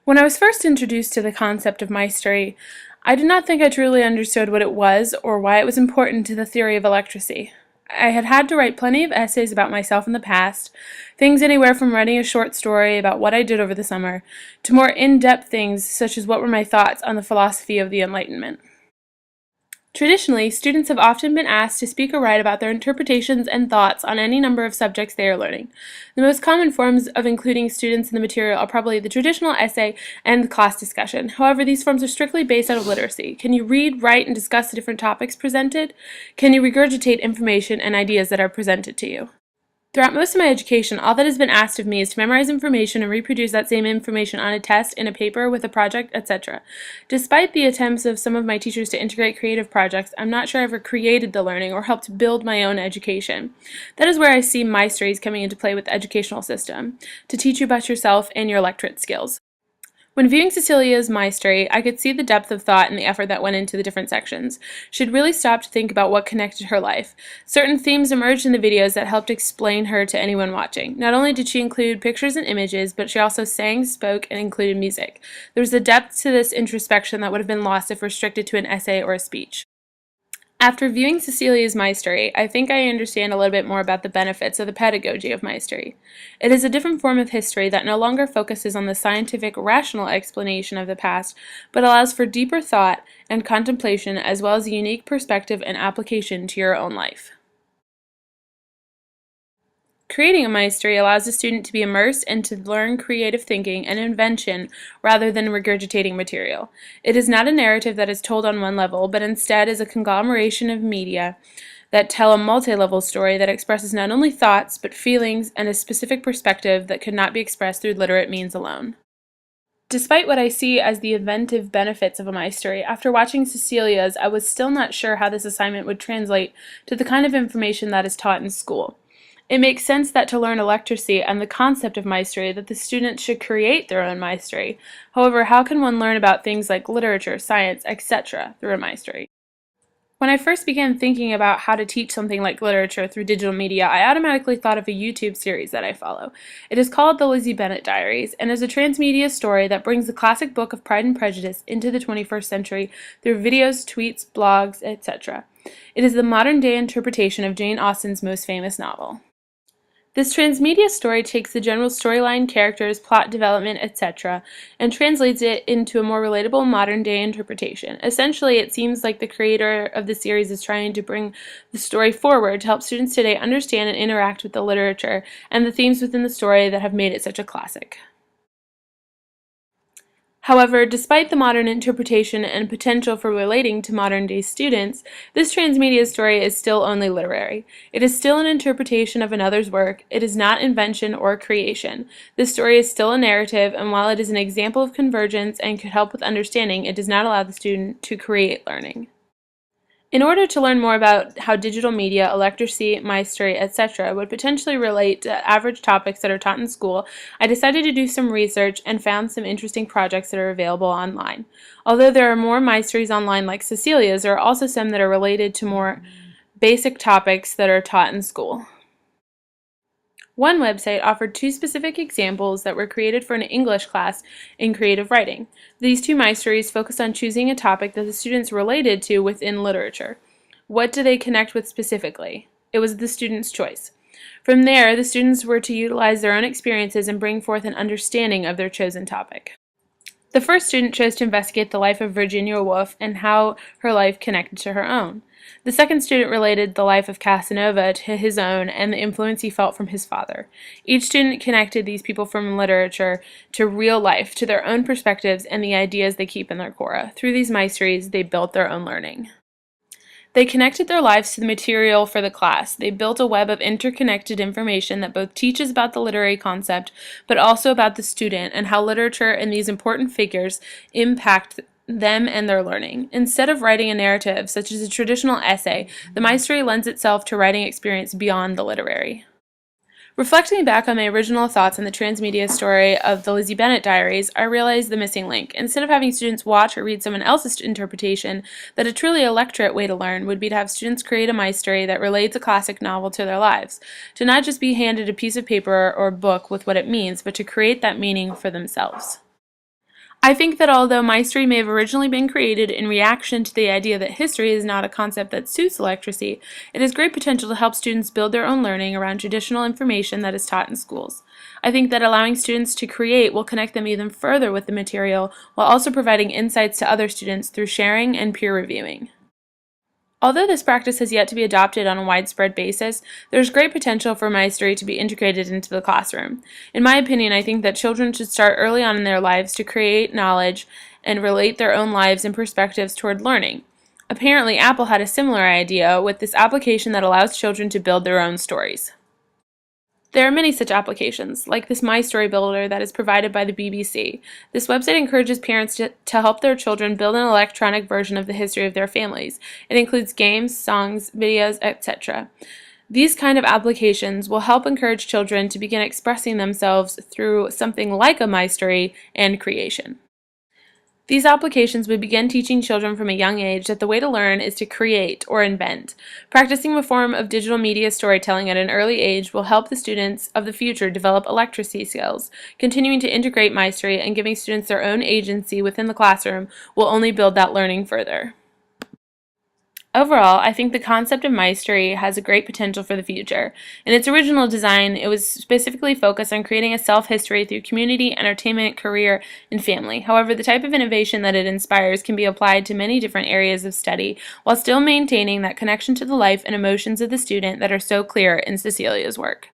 When I was first introduced to the concept of Mystory, I did not think I truly understood what it was or why it was important to the theory of electricity. I had had to write plenty of essays about myself in the past, things anywhere from writing a short story about what I did over the summer, to more in-depth things such as what were my thoughts on the philosophy of the Enlightenment. Traditionally, students have often been asked to speak or write about their interpretations and thoughts on any number of subjects they are learning. The most common forms of including students in the material are probably the traditional essay and the class discussion. However, these forms are strictly based out of literacy. Can you read, write, and discuss the different topics presented? Can you regurgitate information and ideas that are presented to you? Throughout most of my education, all that has been asked of me is to memorize information and reproduce that same information on a test, in a paper, with a project, etc. Despite the attempts of some of my teachers to integrate creative projects, I'm not sure I ever created the learning or helped build my own education. That is where I see Mystories coming into play with the educational system, to teach you about yourself and your electorate skills. When viewing Cecilia's Mystory, I could see the depth of thought and the effort that went into the different sections. She'd really stopped to think about what connected her life. Certain themes emerged in the videos that helped explain her to anyone watching. Not only did she include pictures and images, but she also sang, spoke, and included music. There was a depth to this introspection that would have been lost if restricted to an essay or a speech. After viewing Cecilia's Mystory, I think I understand a little bit more about the benefits of the pedagogy of Mystory. It is a different form of history that no longer focuses on the scientific, rational explanation of the past, but allows for deeper thought and contemplation as well as a unique perspective and application to your own life. Creating a Mystory allows a student to be immersed and to learn creative thinking and invention rather than regurgitating material. It is not a narrative that is told on one level, but instead is a conglomeration of media that tell a multi-level story that expresses not only thoughts, but feelings and a specific perspective that could not be expressed through literate means alone. Despite what I see as the inventive benefits of a Mystory, after watching Cecilia's, I was still not sure how this assignment would translate to the kind of information that is taught in school. It makes sense that to learn electricity and the concept of Mystory that the students should create their own Mystory. However, how can one learn about things like literature, science, etc. through a Mystory? When I first began thinking about how to teach something like literature through digital media, I automatically thought of a YouTube series that I follow. It is called The Lizzie Bennet Diaries, and is a transmedia story that brings the classic book of Pride and Prejudice into the 21st century through videos, tweets, blogs, etc. It is the modern-day interpretation of Jane Austen's most famous novel. This transmedia story takes the general storyline, characters, plot development, etc., and translates it into a more relatable modern-day interpretation. Essentially, it seems like the creator of the series is trying to bring the story forward to help students today understand and interact with the literature and the themes within the story that have made it such a classic. However, despite the modern interpretation and potential for relating to modern-day students, this transmedia story is still only literary. It is still an interpretation of another's work. It is not invention or creation. This story is still a narrative, and while it is an example of convergence and could help with understanding, it does not allow the student to create learning. In order to learn more about how digital media, electricity, Mystory, etc. would potentially relate to average topics that are taught in school, I decided to do some research and found some interesting projects that are available online. Although there are more Mystories online like Cecilia's, there are also some that are related to more basic topics that are taught in school. One website offered 2 specific examples that were created for an English class in creative writing. These 2 Mystories focused on choosing a topic that the students related to within literature. What do they connect with specifically? It was the student's choice. From there, the students were to utilize their own experiences and bring forth an understanding of their chosen topic. The first student chose to investigate the life of Virginia Woolf and how her life connected to her own. The second student related the life of Casanova to his own and the influence he felt from his father. Each student connected these people from literature to real life, to their own perspectives and the ideas they keep in their core. Through these Mystories, they built their own learning. They connected their lives to the material for the class. They built a web of interconnected information that both teaches about the literary concept, but also about the student and how literature and these important figures impact them and their learning. Instead of writing a narrative, such as a traditional essay, the Mystory lends itself to writing experience beyond the literary. Reflecting back on my original thoughts on the transmedia story of the Lizzie Bennet Diaries, I realized the missing link. Instead of having students watch or read someone else's interpretation, that a truly electorate way to learn would be to have students create a Mystory that relates a classic novel to their lives, to not just be handed a piece of paper or book with what it means, but to create that meaning for themselves. I think that although Mystery may have originally been created in reaction to the idea that history is not a concept that suits literacy, it has great potential to help students build their own learning around traditional information that is taught in schools. I think that allowing students to create will connect them even further with the material while also providing insights to other students through sharing and peer reviewing. Although this practice has yet to be adopted on a widespread basis, there is great potential for Mystery to be integrated into the classroom. In my opinion, I think that children should start early on in their lives to create knowledge and relate their own lives and perspectives toward learning. Apparently, Apple had a similar idea with this application that allows children to build their own stories. There are many such applications, like this My Story Builder that is provided by the BBC. This website encourages parents to help their children build an electronic version of the history of their families. It includes games, songs, videos, etc. These kind of applications will help encourage children to begin expressing themselves through something like a My Story and creation. These applications would begin teaching children from a young age that the way to learn is to create or invent. Practicing a form of digital media storytelling at an early age will help the students of the future develop literacy skills. Continuing to integrate Mystery and giving students their own agency within the classroom will only build that learning further. Overall, I think the concept of Mystery has a great potential for the future. In its original design, it was specifically focused on creating a self-history through community, entertainment, career, and family. However, the type of innovation that it inspires can be applied to many different areas of study, while still maintaining that connection to the life and emotions of the student that are so clear in Cecilia's work.